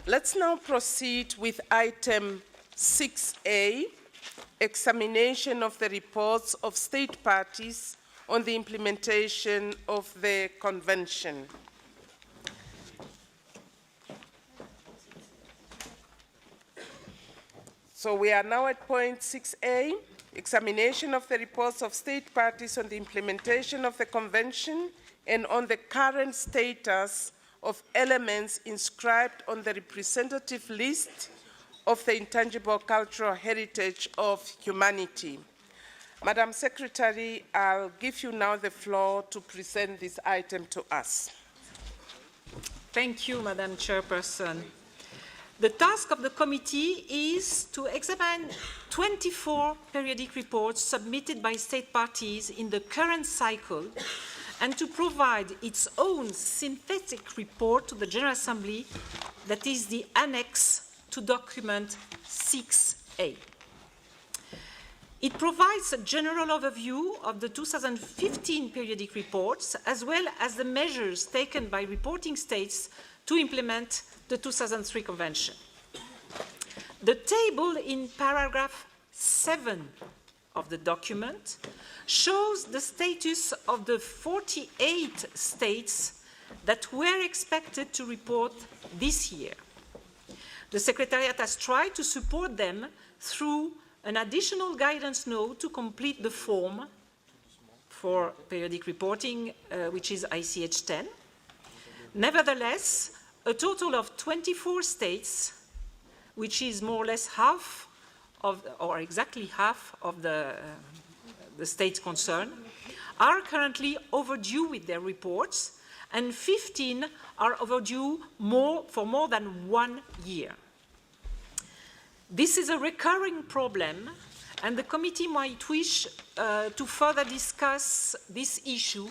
Let's now proceed with item 6A, examination of the reports of state parties on the implementation of the convention. So we are now at point 6A, examination of the reports of state parties on the implementation of the convention and on the current status of elements inscribed on the representative list of the intangible cultural heritage of humanity. Madam Secretary, I'll give you now the floor to present this item to us. Thank you, Madam Chairperson. The task of the committee is to examine 24 periodic reports submitted by state parties in the current cycle and to provide its own synthetic report to the General Assembly, that is the annex to document 6A. It provides a general overview of the 2015 periodic reports as well as the measures taken by reporting states to implement the 2003 Convention. The table in paragraph 7 of the document shows the status of the 48 states that were expected to report this year. The Secretariat has tried to support them through an additional guidance note to complete the form for periodic reporting, which is ICH 10. Nevertheless, a total of 24 states, which is more or less half of, or exactly half of the states concerned, are currently overdue with their reports, and 15 are overdue for more than 1 year. This is a recurring problem, and the committee might wish to further discuss this issue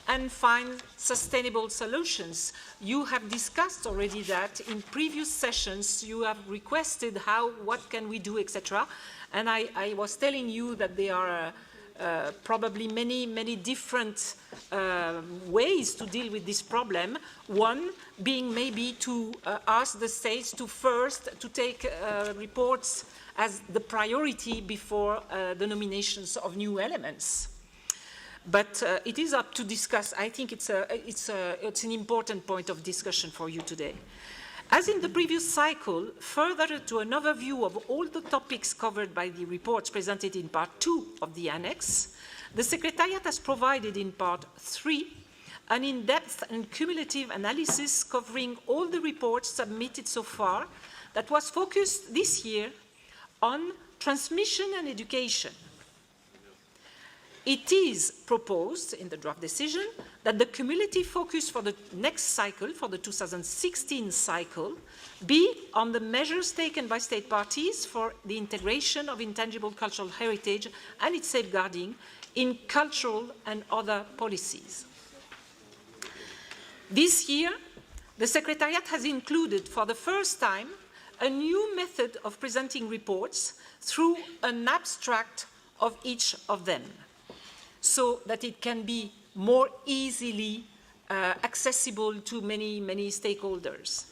and find sustainable solutions. You have discussed already that in previous sessions. You have requested what can we do, etc. And I was telling you that there are probably many different ways to deal with this problem. One being maybe to ask the states to first take reports as the priority before the nominations of new elements. But it is up to discuss. I think it's an important point of discussion for you today. As in the previous cycle, further to an overview of all the topics covered by the reports presented in part 2 of the annex, the Secretariat has provided in part 3 an in-depth and cumulative analysis covering all the reports submitted so far that was focused this year on transmission and education. It is proposed in the draft decision that the cumulative focus for the next cycle, for the 2016 cycle, be on the measures taken by state parties for the integration of intangible cultural heritage and its safeguarding in cultural and other policies. This year, the Secretariat has included for the first time a new method of presenting reports through an abstract of each of them, so that it can be more easily accessible to many stakeholders.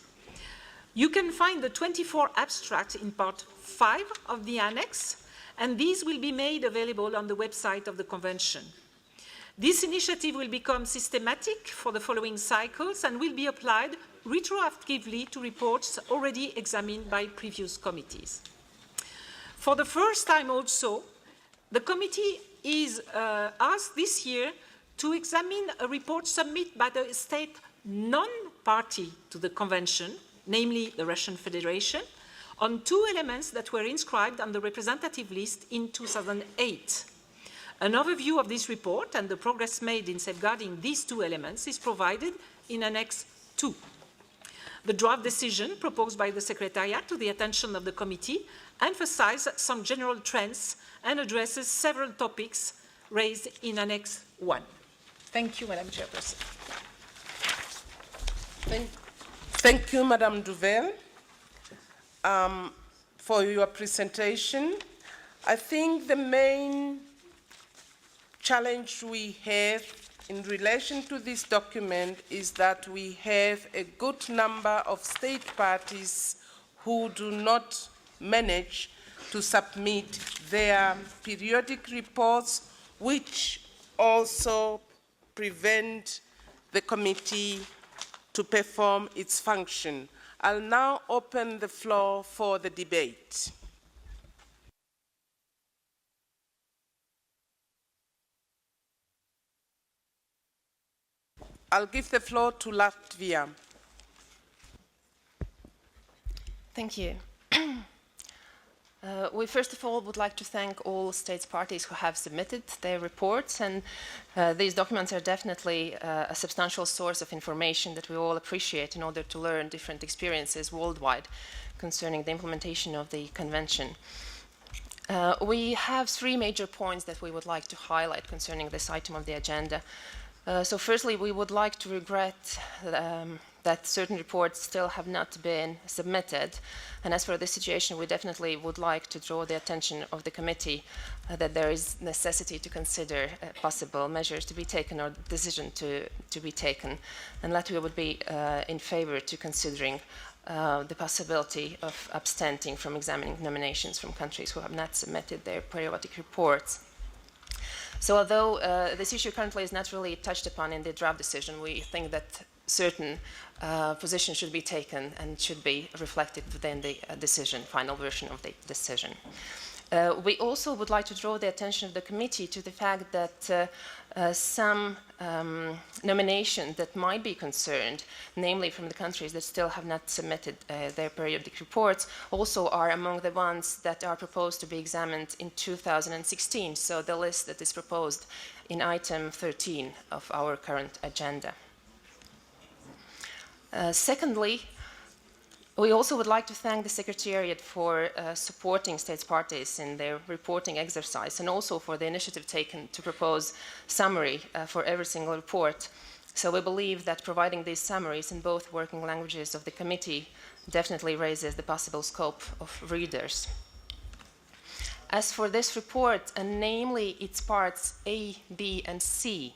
You can find the 24 abstracts in part 5 of the annex, and these will be made available on the website of the Convention. This initiative will become systematic for the following cycles and will be applied retroactively to reports already examined by previous committees. For the first time also, the committee is asked this year to examine a report submitted by the state non-party to the Convention, namely the Russian Federation, on 2 elements that were inscribed on the representative list in 2008. An overview of this report and the progress made in safeguarding these 2 elements is provided in Annex 2. The draft decision proposed by the Secretariat to the attention of the committee emphasizes some general trends and addresses several topics raised in Annex 1. Thank you, Madam Chairperson. Thank you, Madam Duvel, for your presentation. I think the main challenge we have in relation to this document is that we have a good number of state parties who do not manage to submit their periodic reports, which also prevent the committee to perform its function. I'll now open the floor for the debate. I'll give the floor to Latvia. Thank you. We first of all would like to thank all states parties who have submitted their reports, and these documents are definitely a substantial source of information that we all appreciate in order to learn different experiences worldwide concerning the implementation of the convention. We have three major points that we would like to highlight concerning this item of the agenda. So firstly, we would like to regret that certain reports still have not been submitted. And as for this situation, we definitely would like to draw the attention of the committee that there is necessity to consider possible measures to be taken or decision to be taken. And Latvia would be in favor to considering the possibility of abstaining from examining nominations from countries who have not submitted their periodic reports. So although this issue currently is not really touched upon in the draft decision, we think that certain positions should be taken and should be reflected within the final version of the decision. We also would like to draw the attention of the committee to the fact that some nominations that might be concerned, namely from the countries that still have not submitted their periodic reports, also are among the ones that are proposed to be examined in 2016, so the list that is proposed in item 13 of our current agenda. Secondly, we also would like to thank the Secretariat for supporting states parties in their reporting exercise and also for the initiative taken to propose summary for every single report. So we believe that providing these summaries in both working languages of the committee definitely raises the possible scope of readers. As for this report, and namely its parts A, B, and C,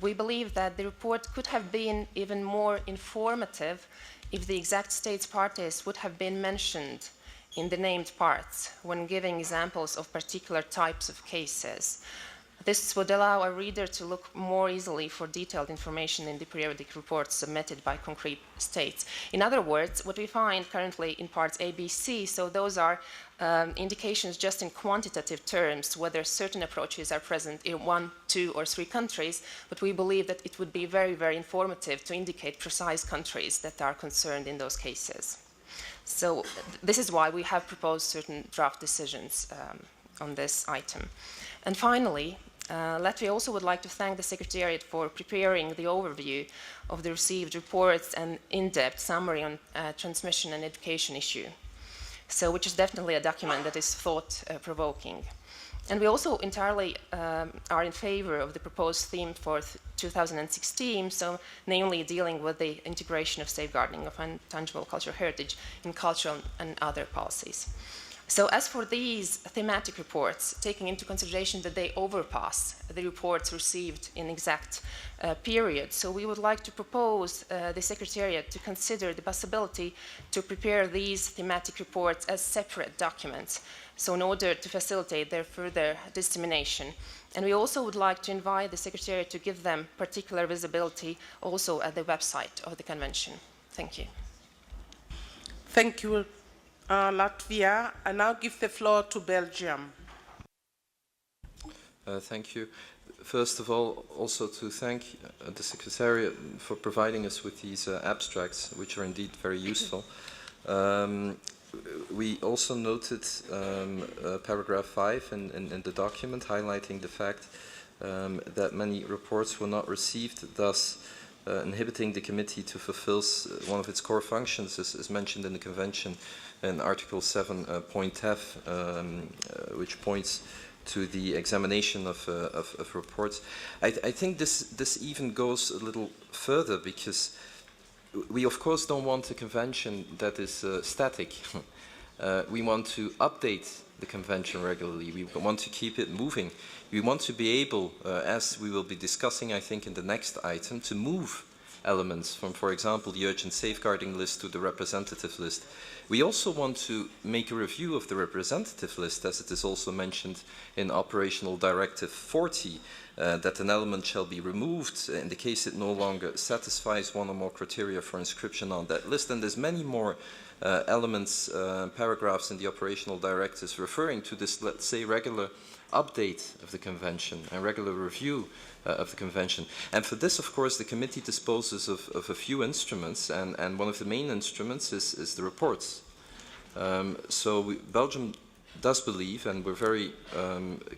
we believe that the report could have been even more informative if the exact states parties would have been mentioned in the named parts when giving examples of particular types of cases. This would allow a reader to look more easily for detailed information in the periodic reports submitted by concrete states. In other words, what we find currently in parts A, B, C, so those are indications just in quantitative terms whether certain approaches are present in 1, 2, or 3 countries, but we believe that it would be very, very informative to indicate precise countries that are concerned in those cases. So this is why we have proposed certain draft decisions on this item. And finally, Latvia also would like to thank the Secretariat for preparing the overview of the received reports and in-depth summary on transmission and education issue, so which is definitely a document that is thought-provoking. And we also entirely are in favor of the proposed theme for 2016, so namely dealing with the integration of safeguarding of intangible cultural heritage in cultural and other policies. So as for these thematic reports, taking into consideration that they overpass the reports received in exact period, so we would like to propose the Secretariat to consider the possibility to prepare these thematic reports as separate documents, so in order to facilitate their further dissemination. And we also would like to invite the Secretariat to give them particular visibility also at the website of the Convention. Thank you. Thank you, Latvia. I now give the floor to Belgium. Thank you. First of all, also to thank the Secretariat for providing us with these abstracts, which are indeed very useful. We also noted paragraph 5 in the document highlighting the fact that many reports were not received, thus inhibiting the committee to fulfill one of its core functions, as mentioned in the Convention in Article 7.f, which points to the examination of reports. I think this even goes a little further, because we of course don't want a convention that is static. We want to update the convention regularly. We want to keep it moving. We want to be able, as we will be discussing, I think, in the next item, to move elements from, for example, the urgent safeguarding list to the representative list. We also want to make a review of the representative list, as it is also mentioned in Operational Directive 40, that an element shall be removed in the case it no longer satisfies one or more criteria for inscription on that list. And there's many more elements, paragraphs in the operational directives referring to this, let's say, regular update of the convention and regular review of the convention. And for this, of course, the committee disposes of a few instruments, and one of the main instruments is the reports. Belgium does believe, and we're very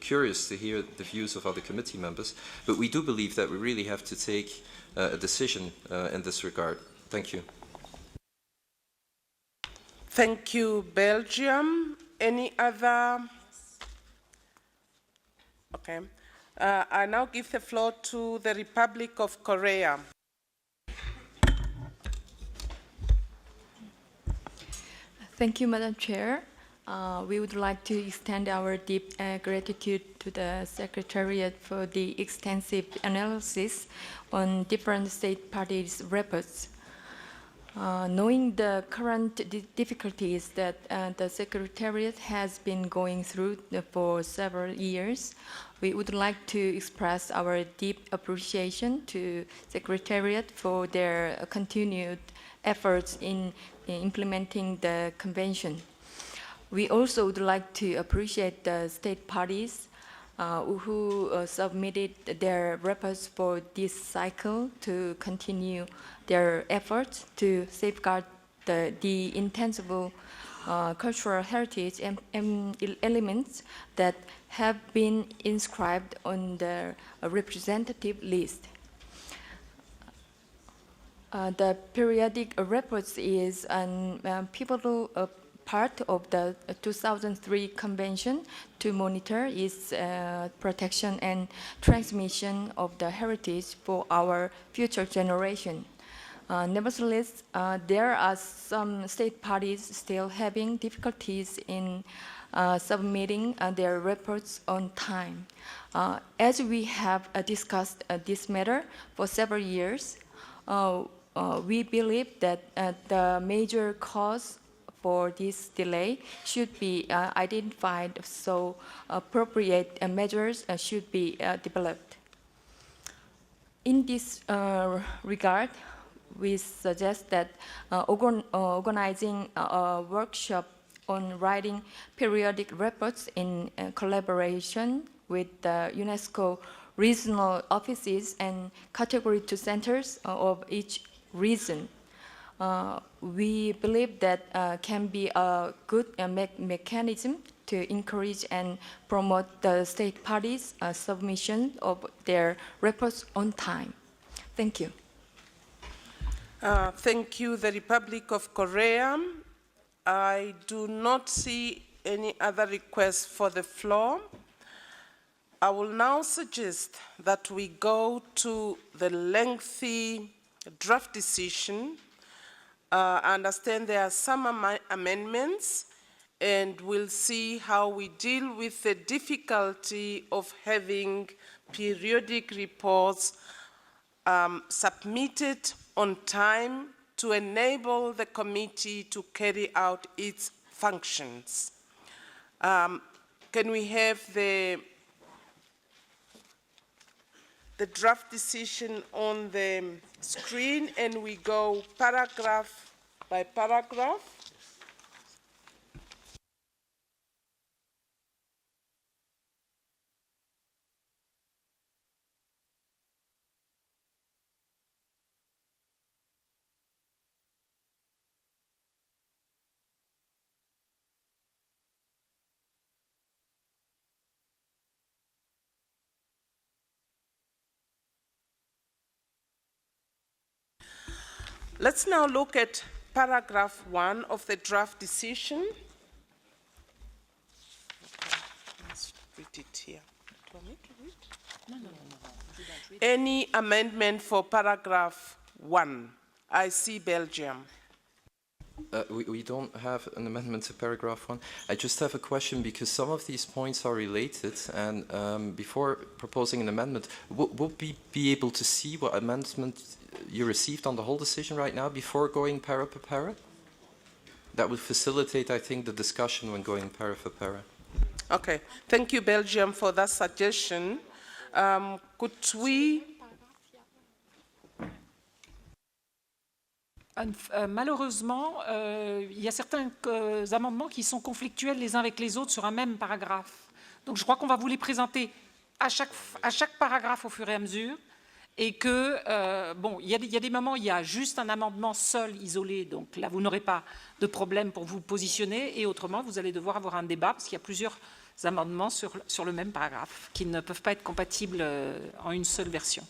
curious to hear the views of other committee members, but we do believe that we really have to take a decision in this regard. Thank you. Thank you, Belgium. Any other? Okay. I now give the floor to the Republic of Korea. Thank you, Madam Chair. We would like to extend our deep gratitude to the Secretariat for the extensive analysis on different state parties' reports. Knowing the current difficulties that the Secretariat has been going through for several years, we would like to express our deep appreciation to Secretariat for their continued efforts in implementing the Convention. We also would like to appreciate the state parties who submitted their reports for this cycle to continue their efforts to safeguard the intangible cultural heritage and elements that have been inscribed on the representative list. The periodic reports is a pivotal part of the 2003 Convention to monitor its protection and transmission of the heritage for our future generation. Nevertheless, there are some state parties still having difficulties in submitting their reports on time. As we have discussed this matter for several years, we believe that the major cause for this delay should be identified, so appropriate measures should be developed. In this regard, we suggest that organizing a workshop on writing periodic reports in collaboration with the UNESCO regional offices and Category 2 centers of each region. We believe that can be a good mechanism to encourage and promote the state parties' submission of their reports on time. Thank you. Thank you, the Republic of Korea. I do not see any other requests for the floor. I will now suggest that we go to the lengthy draft decision. I understand there are some amendments, and we'll see how we deal with the difficulty of having periodic reports submitted on time to enable the committee to carry out its functions. Can we have the draft decision on the screen, and we go paragraph by paragraph? Let's now look at paragraph 1 of the draft decision. Let's read it here. Do you want me to read? No. Any amendment for paragraph 1? I see Belgium. We don't have an amendment to paragraph 1. I just have a question because some of these points are related, and before proposing an amendment, would we be able to see what amendment you received on the whole decision right now before going para per para? That would facilitate, I think, the discussion when going para per para. Okay, thank you, Belgium, for that suggestion. Could we... Malheureusement, il y a certains amendements qui sont conflictuels les uns avec les autres sur un même paragraphe. Donc je crois qu'on va vous les présenter à chaque paragraphe au fur et à mesure. Et que, bon, il y a des moments où il y a juste un amendement seul, isolé, donc là vous n'aurez pas de problème pour vous positionner, et autrement vous allez devoir avoir un débat, parce qu'il y a plusieurs amendements sur le même paragraphe, qui ne peuvent pas être compatibles en une seule version.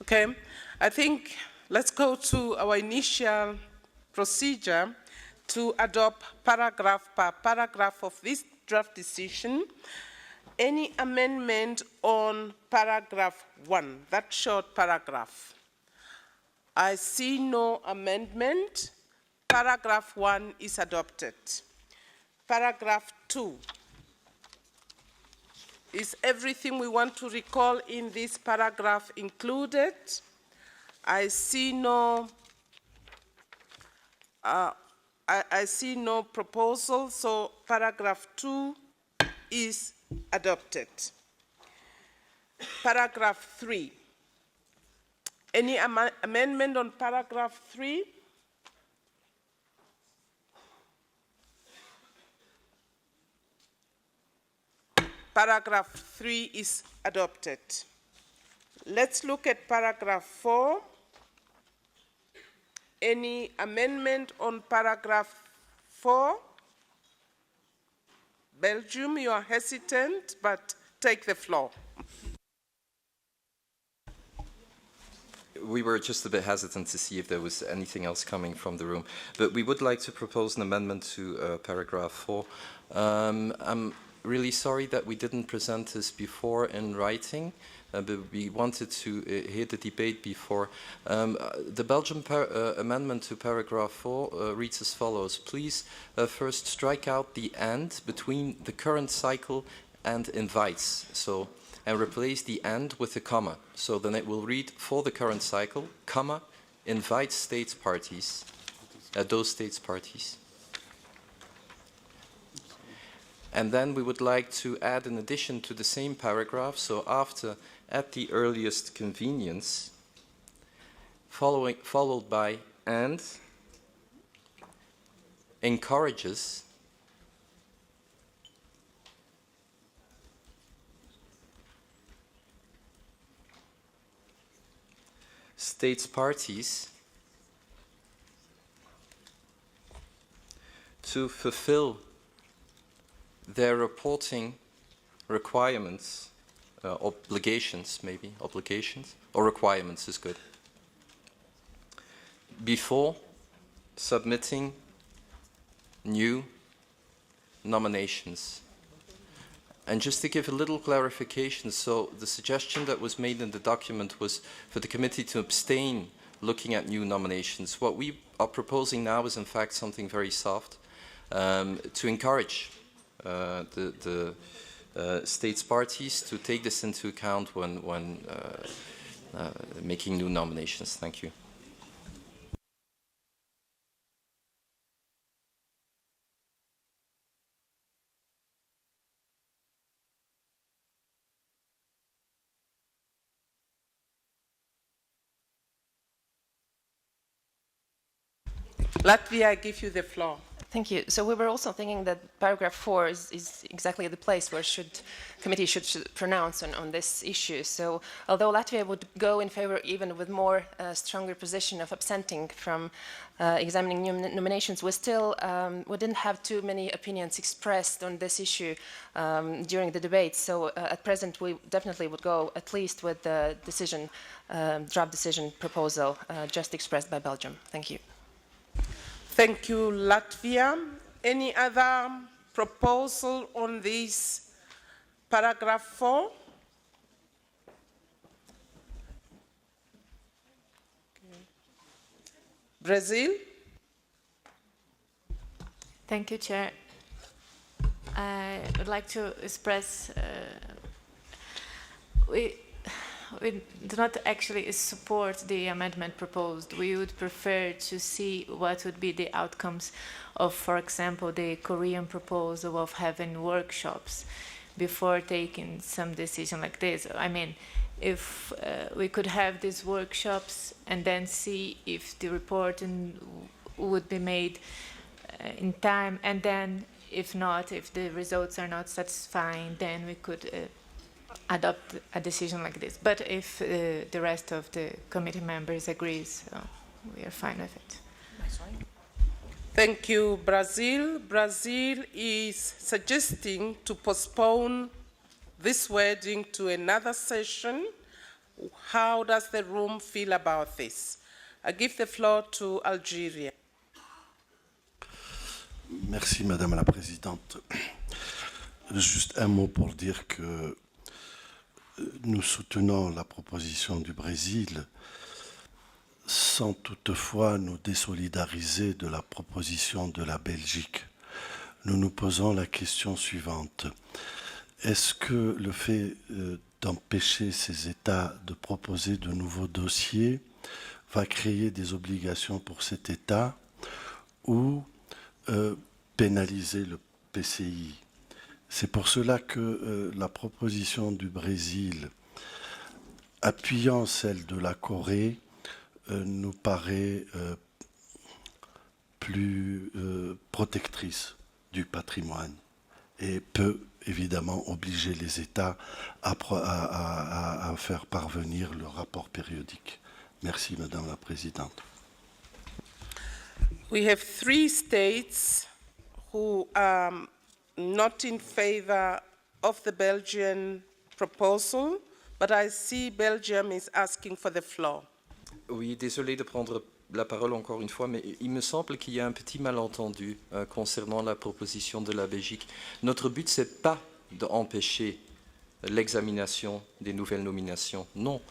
Okay, I think let's go to our initial procedure to adopt paragraph per paragraph of this draft decision. Any amendment on paragraph 1, that short paragraph? I see no amendment. Paragraph 1 is adopted. Paragraph 2. Is everything we want to recall in this paragraph included? I see no I see no proposal, so paragraph 2 is adopted. Paragraph 3. Any amendment on paragraph 3? Paragraph 3 is adopted. Let's look at paragraph 4. Any amendment on paragraph 4? Belgium, you are hesitant, but take the floor. We were just a bit hesitant to see if there was anything else coming from the room, but we would like to propose an amendment to paragraph 4. I'm really sorry that we didn't present this before in writing, but we wanted to hear the debate before. The Belgian amendment to paragraph 4 reads as follows. Please first strike out the "and" between the current cycle and invites, and replace the "and" with a comma. So then it will read, for the current cycle, comma, invites states parties, those states parties. And then we would like to add an addition to the same paragraph, so after "at the earliest convenience," followed by "and encourages states parties to fulfill their reporting requirements, obligations maybe, obligations, or requirements is good, before submitting new nominations. And just to give a little clarification, so the suggestion that was made in the document was for the committee to abstain looking at new nominations. What we are proposing now is in fact something very soft, to encourage the states parties to take this into account when making new nominations. Thank you. Latvia, I give you the floor. Thank you. So we were also thinking that paragraph 4 is exactly the place where committee should pronounce on this issue. So although Latvia would go in favor even with more stronger position of absenting from examining new nominations, we didn't have too many opinions expressed on this issue during the debate. So at present we definitely would go at least with the decision, draft decision proposal just expressed by Belgium. Thank you. Thank you, Latvia. Any other proposal on this paragraph 4? Brazil? Thank you, Chair. I would like to express we do not actually support the amendment proposed. We would prefer to see what would be the outcomes of, for example, the Korean proposal of having workshops before taking some decision like this. I mean, if we could have these workshops and then see if the reporting would be made in time, and then if not, if the results are not satisfying, then we could adopt a decision like this. But if the rest of the committee members agrees, we are fine with it. Thank you, Brazil. Brazil is suggesting to postpone this wording to another session. How does the room feel about this? I give the floor to Algeria. Merci Madame la Présidente. Juste un mot pour dire que nous soutenons la proposition du Brésil sans toutefois nous désolidariser de la proposition de la Belgique. Nous nous posons la question suivante. Est-ce que le fait d'empêcher ces États de proposer de nouveaux dossiers va créer des obligations pour cet État ou pénaliser le PCI? C'est pour cela que la proposition du Brésil, appuyant celle de la Corée, nous paraît plus protectrice du patrimoine et peut évidemment obliger les États à faire parvenir le rapport périodique. Merci Madame la Présidente. We have 3 states who are not in favor of the Belgian proposal, but I see Belgium is asking for the floor. Oui, désolé de prendre la parole encore une fois, mais il me semble qu'il y a un petit malentendu concernant la proposition de la Belgique. Notre but, ce n'est pas d'empêcher l'examination des nouvelles nominations, non.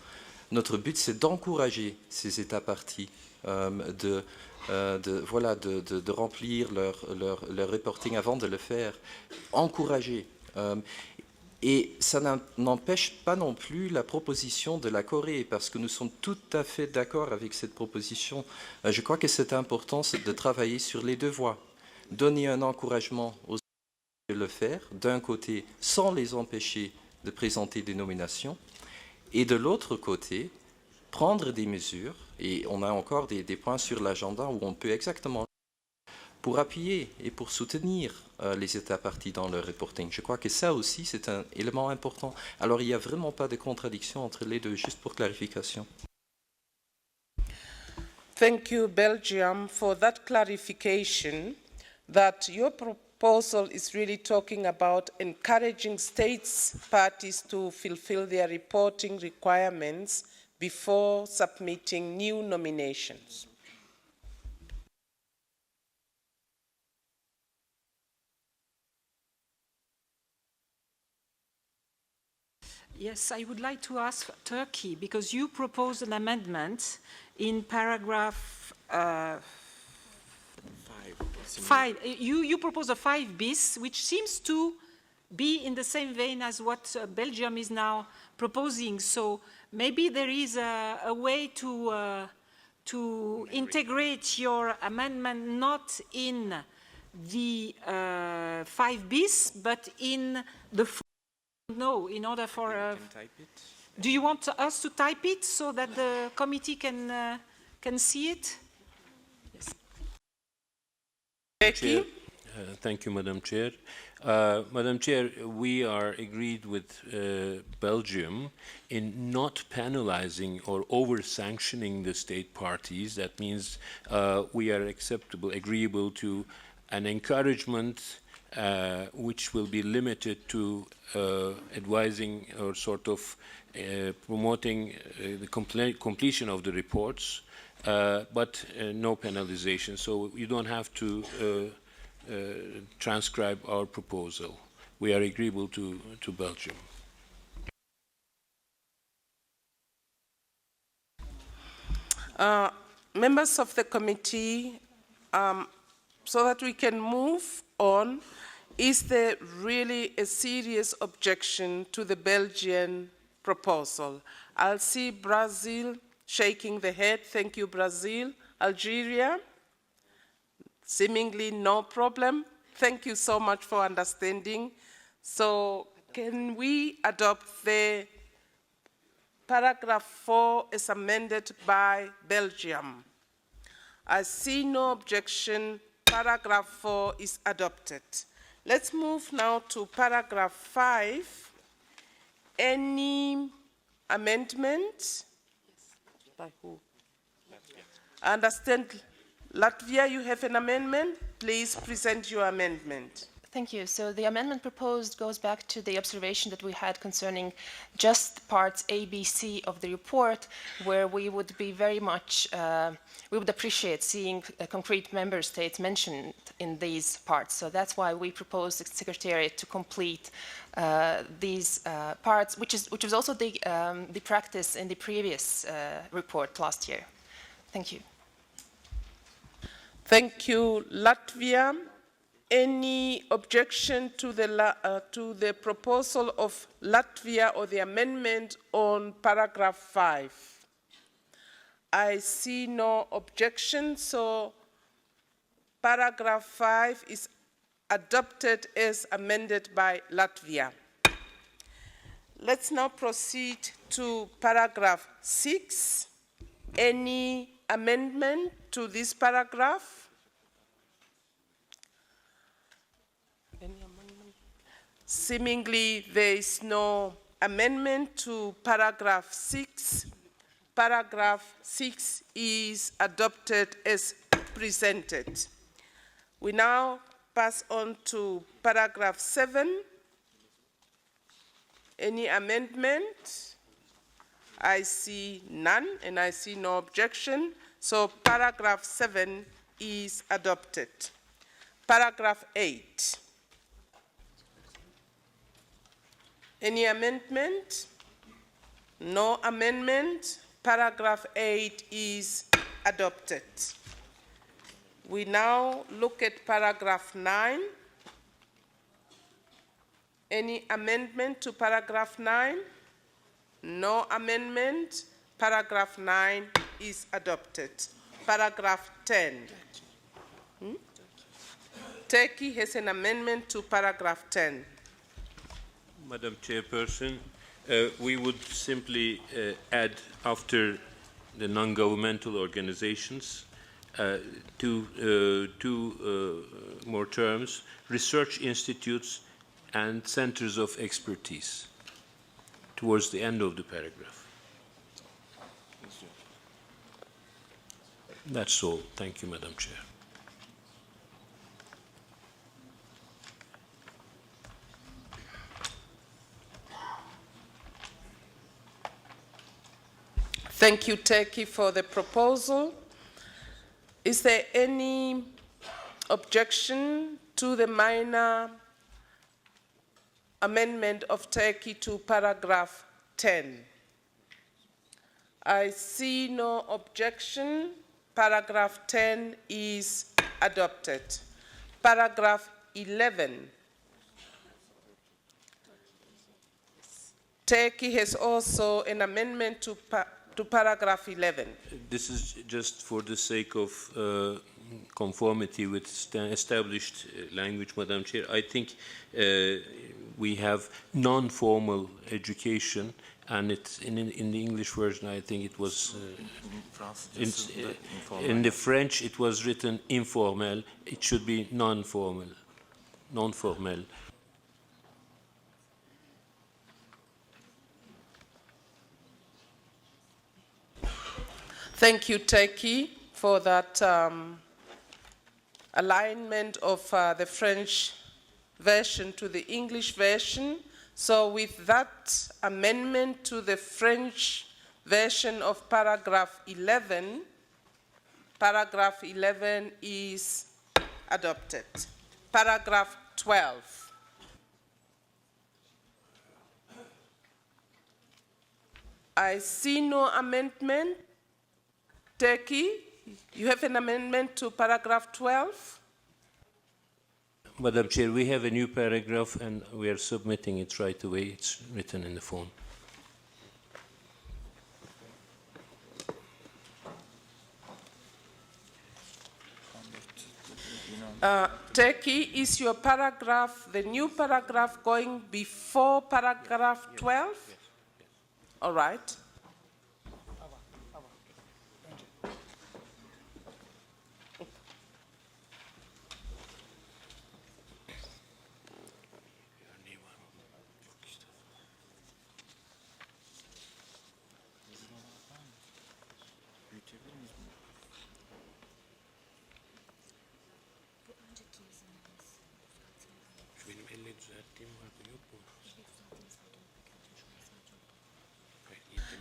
Notre but, c'est d'encourager ces États partis de remplir leur reporting avant de le faire, encourager. Et ça n'empêche pas non plus la proposition de la Corée, parce que nous sommes tout à fait d'accord avec cette proposition. Je crois que c'est important de travailler sur les 2 voies. Donner un encouragement aux États de le faire, d'un côté, sans les empêcher de présenter des nominations, et de l'autre côté, prendre des mesures, et on a encore des points sur l'agenda où on peut exactement pour appuyer et pour soutenir les États partis dans leur reporting. Je crois que ça aussi, c'est un élément important. Alors, il n'y a vraiment pas de contradiction entre les 2, juste pour clarification. Thank you, Belgium, for that clarification that your proposal is really talking about encouraging states parties to fulfill their reporting requirements before submitting new nominations. Yes, I would like to ask Turkey, because you proposed an amendment in paragraph 5. You propose a 5 bis, which seems to be in the same vein as what Belgium is now proposing. So maybe there is a way to integrate your amendment not in the 5 bis, but in the no, in order for... Type it. Do you want us to type it so that the committee can see it? Yes. Becky? Thank you, Madam Chair. Madam Chair, we are agreed with Belgium in not penalizing or over-sanctioning the state parties. That means we are agreeable to an encouragement which will be limited to advising or sort of promoting the completion of the reports, but no penalization. So you don't have to transcribe our proposal. We are agreeable to Belgium. Members of the committee, so that we can move on, is there really a serious objection to the Belgian proposal? I'll see Brazil shaking the head. Thank you, Brazil. Algeria? Seemingly no problem. Thank you so much for understanding. So can we adopt the paragraph 4 as amended by Belgium? I see no objection. Paragraph 4 is adopted. Let's move now to paragraph 5. Any amendment? By who? I understand, Latvia, you have an amendment. Please present your amendment. Thank you. So the amendment proposed goes back to the observation that we had concerning just parts A, B, C of the report, where we would be very much, we would appreciate seeing concrete member states mentioned in these parts. So that's why we proposed the Secretariat to complete these parts, which was also the practice in the previous report last year. Thank you. Thank you, Latvia. Any objection to the proposal of Latvia or the amendment on paragraph 5? I see no objection, so paragraph 5 is adopted as amended by Latvia. Let's now proceed to paragraph 6. Any amendment to this paragraph? Seemingly, there is no amendment to paragraph 6. Paragraph 6 is adopted as presented. We now pass on to paragraph 7. Any amendment? I see none, and I see no objection. So paragraph 7 is adopted. Paragraph 8. Any amendment? No amendment. Paragraph 8 is adopted. We now look at paragraph 9. Any amendment to paragraph 9? No amendment. Paragraph 9 is adopted. Paragraph 10. Turkey has an amendment to paragraph 10. Madam Chairperson, we would simply add after the non-governmental organizations two more terms: research institutes and centers of expertise, towards the end of the paragraph. That's all. Thank you, Madam Chair. Thank you, Turkey, for the proposal. Is there any objection to the minor amendment of Turkey to paragraph 10? I see no objection. Paragraph 10 is adopted. Paragraph 11. Turkey has also an amendment to paragraph 11. This is just for the sake of conformity with established language, Madam Chair. I think we have non-formal education, and it's in the English version, I think it was, in the French it was written informel. It should be non-formal, non-formel. Thank you, Turkey, for that alignment of the French version to the English version. So with that amendment to the French version of paragraph 11, paragraph 11 is adopted. Paragraph 12. I see no amendment. Turkey, you have an amendment to paragraph 12? Madam Chair, we have a new paragraph and we are submitting it right away. It's written in the form. Turkey, is your paragraph, the new paragraph, going before paragraph 12? All right.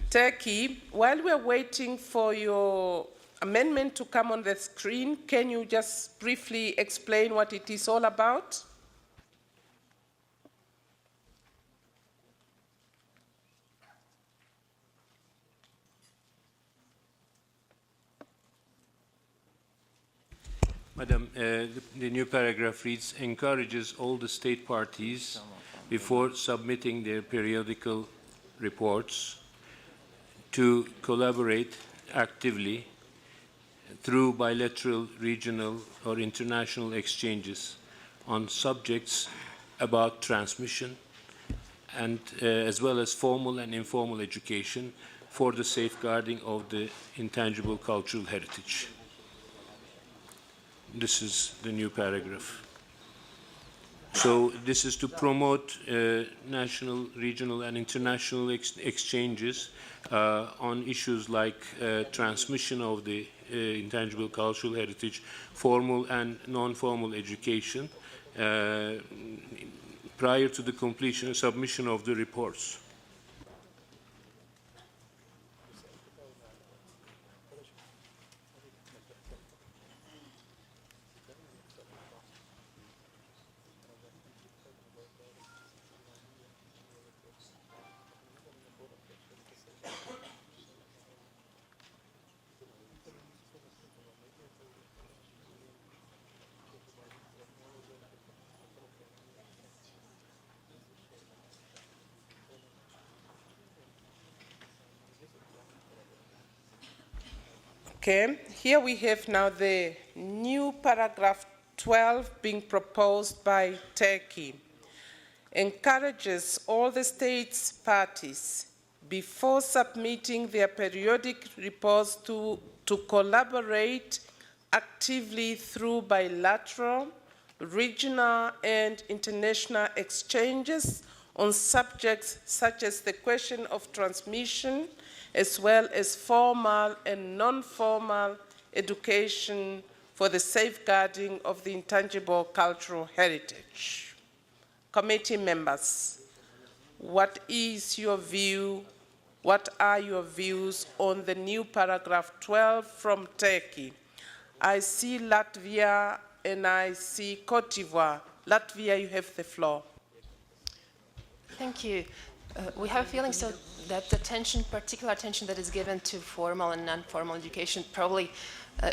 Turkey, while we're waiting for your amendment to come on the screen, can you just briefly explain what it is all about? Madam, the new paragraph reads, encourages all the state parties before submitting their periodical reports to collaborate actively through bilateral, regional, or international exchanges on subjects about transmission and as well as formal and informal education for the safeguarding of the intangible cultural heritage. This is the new paragraph. So this is to promote national, regional, and international exchanges on issues like transmission of the intangible cultural heritage, formal and non-formal education, prior to the completion and submission of the reports. Okay, here we have now the new paragraph 12 being proposed by Turkey. Encourages all the states parties before submitting their periodic reports to collaborate actively through bilateral, regional, and international exchanges on subjects such as the question of transmission, as well as formal and non-formal education for the safeguarding of the intangible cultural heritage. Committee members, what is your view? What are your views on the new paragraph 12 from Turkey? I see Latvia and I see Cote d'Ivoire. Latvia, you have the floor. Thank you. We have a feeling that the particular attention that is given to formal and non-formal education probably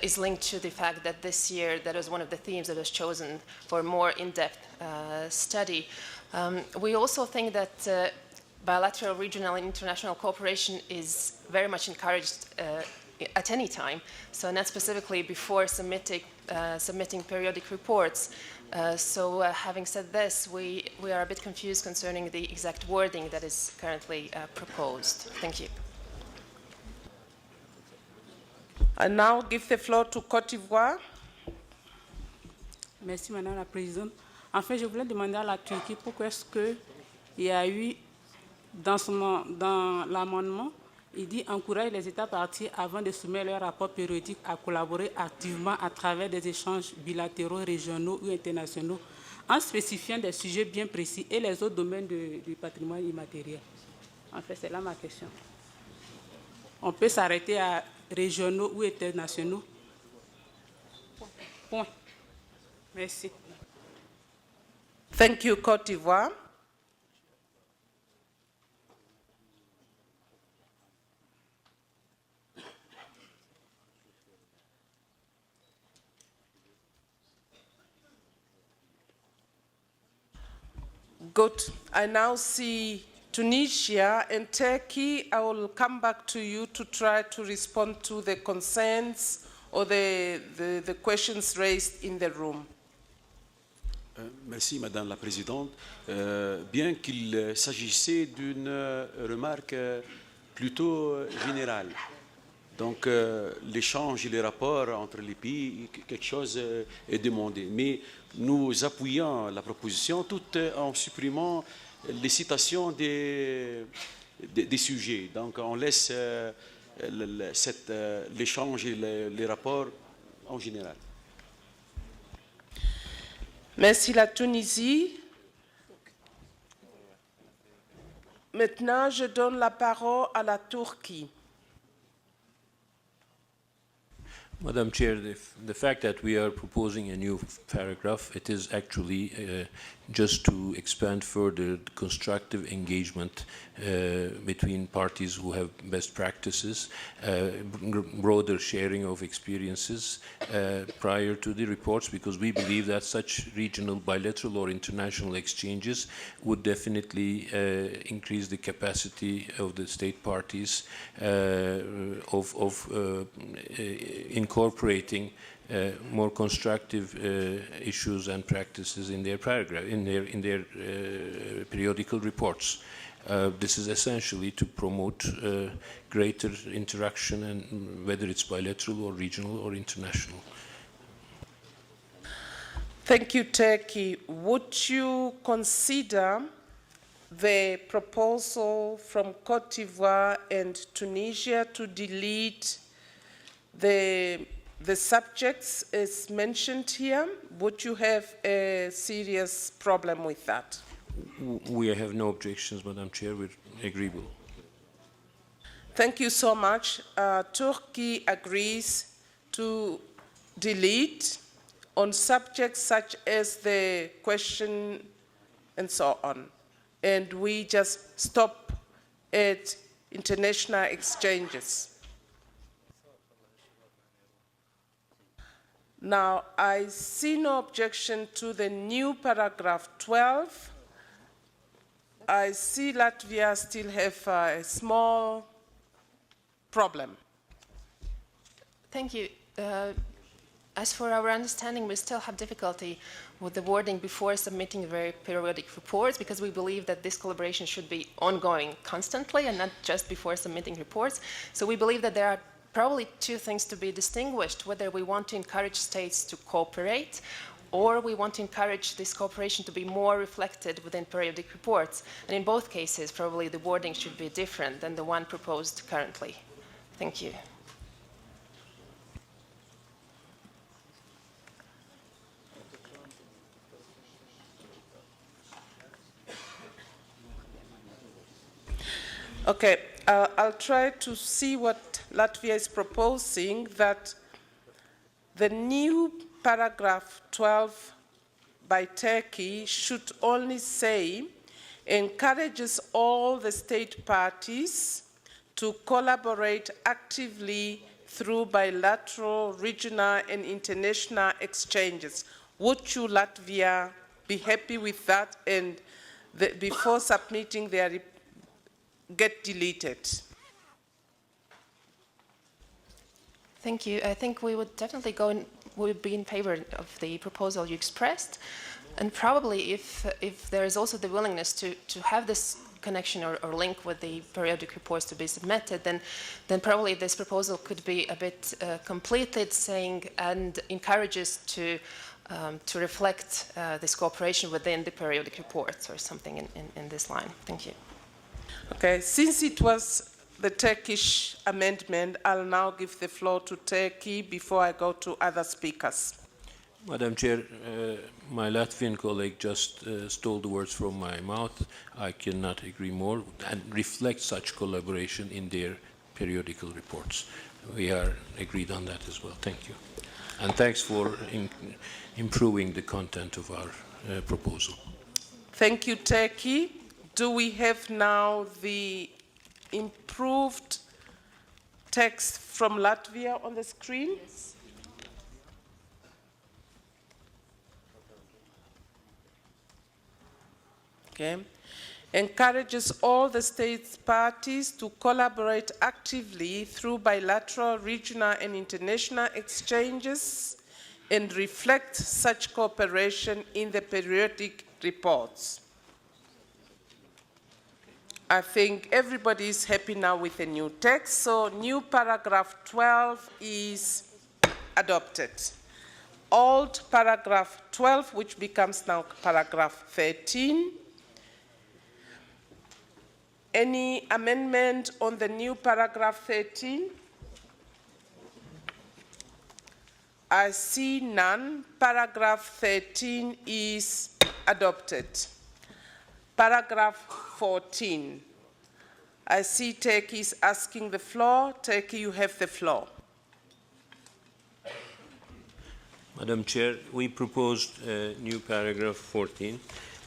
is linked to the fact that this year that was one of the themes that was chosen for more in-depth study. We also think that bilateral, regional, and international cooperation is very much encouraged at any time, so not specifically before submitting periodic reports. Having said this, we are a bit confused concerning the exact wording that is currently proposed. Thank you. I now give the floor to Côte d'Ivoire. Merci, Madame la Présidente. En fait, je voulais demander à la Turquie pourquoi est-ce qu'il y a eu, dans l'amendement, il dit encourager les États parties avant de soumettre leur rapport périodique à collaborer activement à travers des échanges bilatéraux, régionaux ou internationaux, en spécifiant des sujets bien précis et les autres domaines du patrimoine immatériel. En fait, c'est là ma question. On peut s'arrêter à régionaux ou internationaux. Point. Merci. Thank you, Côte d'Ivoire. Good. I now see Tunisia and Turkey. I will come back to you to try to respond to the concerns or the questions raised in the room. Merci, Madame la Présidente. Bien qu'il s'agissait d'une remarque plutôt générale, donc l'échange et les rapports entre les pays, quelque chose est demandé. Mais nous appuyons la proposition tout en supprimant les citations des sujets. Donc on laisse l'échange et les rapports en général. Merci la Tunisie. Maintenant, je donne la parole à la Turquie. Madam Chair, the fact that we are proposing a new paragraph, it is actually just to expand further the constructive engagement between parties who have best practices, broader sharing of experiences prior to the reports, because we believe that such regional, bilateral or international exchanges would definitely increase the capacity of the state parties of incorporating more constructive issues and practices in their paragraph, in their periodical reports. This is essentially to promote greater interaction, and whether it's bilateral or regional or international. Thank you, Turkey. Would you consider the proposal from Cote d'Ivoire and Tunisia to delete the subjects as mentioned here? Would you have a serious problem with that? We have no objections, Madam Chair. We're agreeable. Thank you so much. Turkey agrees to delete on subjects such as the question and so on. And we just stop at international exchanges. Now, I see no objection to the new paragraph 12. I see Latvia still have a small problem. Thank you. As for our understanding, we still have difficulty with the wording before submitting very periodic reports, because we believe that this collaboration should be ongoing constantly and not just before submitting reports. So we believe that there are probably two things to be distinguished: whether we want to encourage states to cooperate, or we want to encourage this cooperation to be more reflected within periodic reports. And in both cases, probably the wording should be different than the one proposed currently. Thank you. Okay, I'll try to see what Latvia is proposing, that the new paragraph 12 by Turkey should only say encourages all the state parties to collaborate actively through bilateral, regional, and international exchanges. Would you, Latvia, be happy with that, and before submitting their report, get deleted? Thank you. I think we would definitely we would be in favor of the proposal you expressed. And probably if there is also the willingness to have this connection or link with the periodic reports to be submitted, then probably this proposal could be a bit completed, saying, and encourages to reflect this cooperation within the periodic reports or something in this line. Thank you. Okay, since it was the Turkish amendment, I'll now give the floor to Turkey before I go to other speakers. Madam Chair, my Latvian colleague just stole the words from my mouth. I cannot agree more, and reflect such collaboration in their periodical reports. We are agreed on that as well. Thank you. And thanks for improving the content of our proposal. Thank you, Turkey. Do we have now the improved text from Latvia on the screen? Yes. Okay. Encourages all the states parties to collaborate actively through bilateral, regional, and international exchanges and reflect such cooperation in the periodic reports. I think everybody is happy now with the new text, so new paragraph 12 is adopted. Old paragraph 12, which becomes now paragraph 13. Any amendment on the new paragraph 13? I see none. Paragraph 13 is adopted. Paragraph 14. I see Turkey is asking the floor. Turkey, you have the floor. Madam Chair, we proposed new paragraph 14.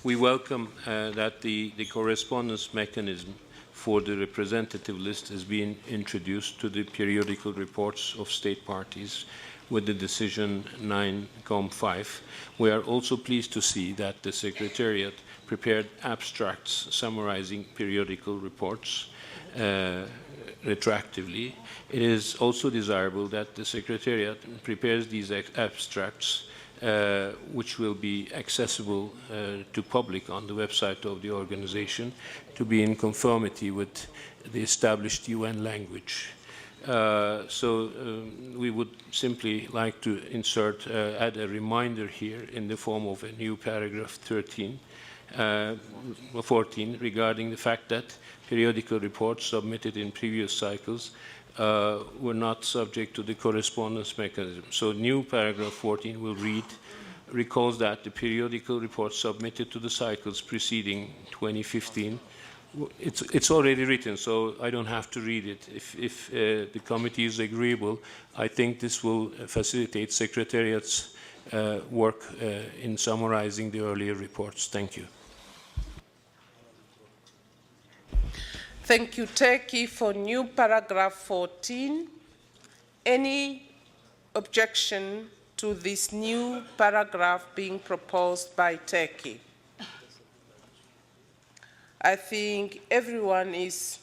We welcome that the correspondence mechanism for the representative list has been introduced to the periodical reports of state parties with the decision 10COM6a. We are also pleased to see that the Secretariat prepared abstracts summarizing periodical reports retroactively. It is also desirable that the Secretariat prepares these abstracts which will be accessible to public on the website of the organization to be in conformity with the established UN language. We would simply like to add a reminder here in the form of a new paragraph 14 regarding the fact that periodical reports submitted in previous cycles were not subject to the correspondence mechanism. So new paragraph 14 will read, recalls that the periodical reports submitted to the cycles preceding 2015, it's already written, so I don't have to read it. If the committee is agreeable, I think this will facilitate Secretariat's work in summarizing the earlier reports. Thank you. Thank you, Turkey, for new paragraph 14. Any objection to this new paragraph being proposed by Turkey? I think everyone is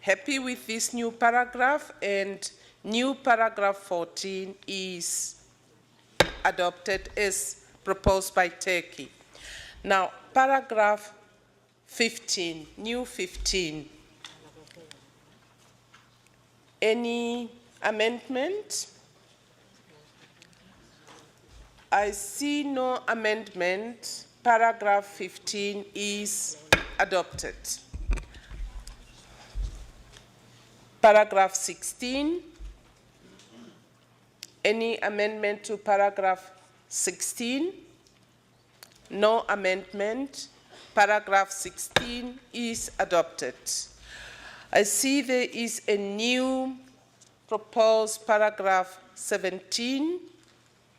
happy with this new paragraph, and new paragraph 14 is adopted as proposed by Turkey. Now, paragraph 15, new 15. Any amendment? I see no amendment. Paragraph 15 is adopted. Paragraph 16. Any amendment to paragraph 16? No amendment. Paragraph 16 is adopted. I see there is a new proposed paragraph 17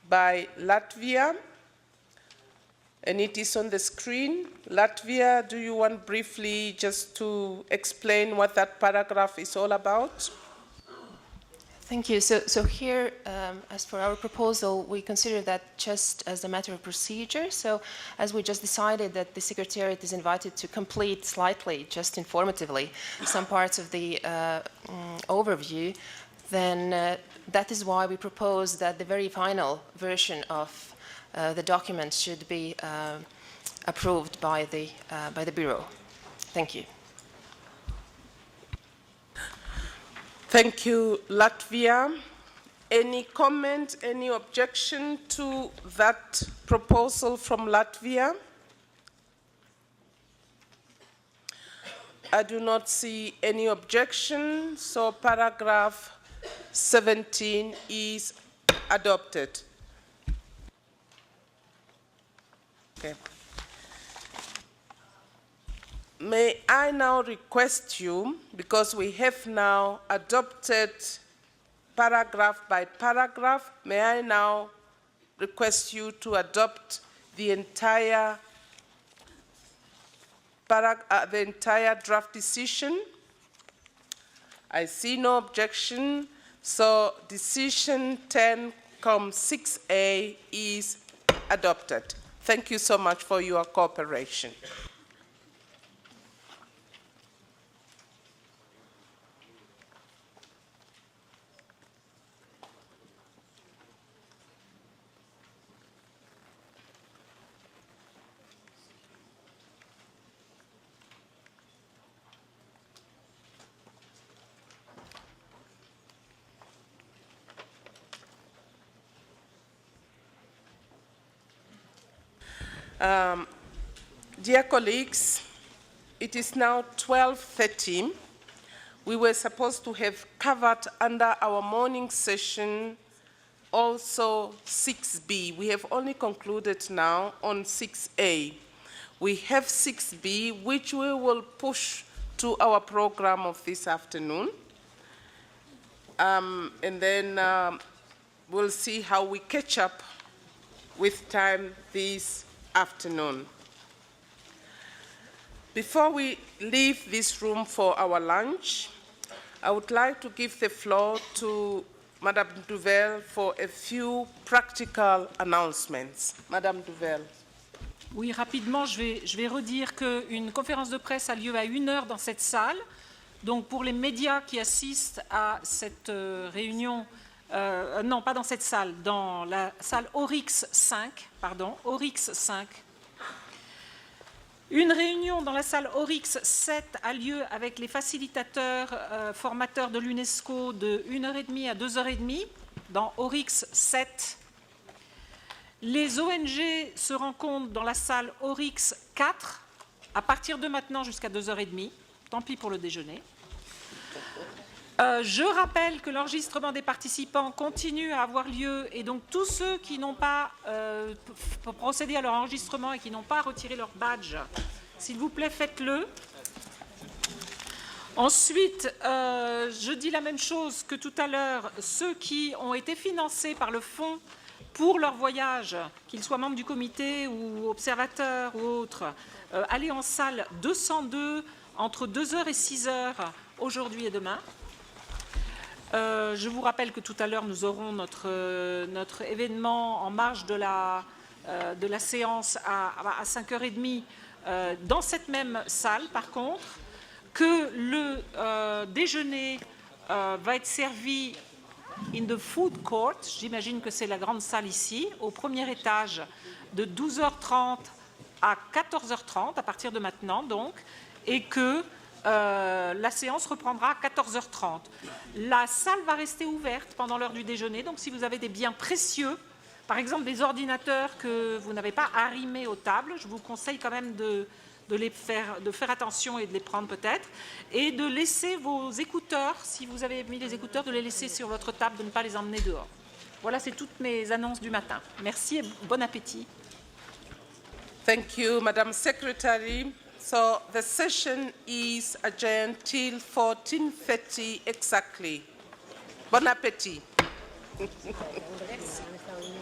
by Latvia, and it is on the screen. Latvia, do you want briefly just to explain what that paragraph is all about? Thank you. So here, as for our proposal, we consider that just as a matter of procedure. So as we just decided that the Secretariat is invited to complete slightly, just informatively, some parts of the overview, then that is why we propose that the very final version of the document should be approved by the Bureau. Thank you. Thank you, Latvia. Any comment, any objection to that proposal from Latvia? I do not see any objection, so paragraph 17 is adopted. Okay. May I now request you, because we have now adopted paragraph by paragraph, may I now request you to adopt the entire draft decision? I see no objection, so decision 10COM6a is adopted. Thank you so much for your cooperation. Dear colleagues, it is now 12:30. We were supposed to have covered under our morning session also 6B. We have only concluded now on 6A. We have 6B, which we will push to our program of this afternoon. And then we'll see how we catch up with time this afternoon. Before we leave this room for our lunch, I would like to give the floor to Madame Duvel for a few practical announcements. Madame Duvel. Oui, rapidement, je vais redire qu'une conférence de presse a lieu à 1h dans cette salle. Donc, pour les médias qui assistent à cette réunion, non, pas dans cette salle, dans la salle Oryx 5, pardon, Oryx 5. Une réunion dans la salle Oryx 7 a lieu avec les facilitateurs formateurs de l'UNESCO de 1h30 à 2h30 dans Oryx 7. Les ONG se rencontrent dans la salle Oryx 4 à partir de maintenant jusqu'à 2h30. Tant pis pour le déjeuner. Je rappelle que l'enregistrement des participants continue à avoir lieu et donc tous ceux qui n'ont pas procédé à leur enregistrement et qui n'ont pas retiré leur badge, s'il vous plaît, faites-le. Ensuite, je dis la même chose que tout à l'heure, ceux qui ont été financés par le fonds pour leur voyage, qu'ils soient membres du comité ou observateurs ou autres, allez en salle 202 entre 2h et 6h aujourd'hui et demain. Je vous rappelle que tout à l'heure, nous aurons notre événement en marge de la séance à 5h30 dans cette même salle, par contre, que le déjeuner va être servi in the food court, j'imagine que c'est la grande salle ici, au premier étage, de 12h30 à 14h30, à partir de maintenant donc, et que la séance reprendra à 14h30. La salle va rester ouverte pendant l'heure du déjeuner, donc si vous avez des biens précieux, par exemple des ordinateurs que vous n'avez pas arrimés aux tables, je vous conseille quand même de faire attention et de les prendre peut-être, et de laisser vos écouteurs, si vous avez mis les écouteurs, de les laisser sur votre table, de ne pas les emmener dehors. Voilà, c'est toutes mes annonces du matin. Merci et bon appétit. Thank you, Madam Secretary. So the session is adjourned till 14:30 exactly. Bon appétit.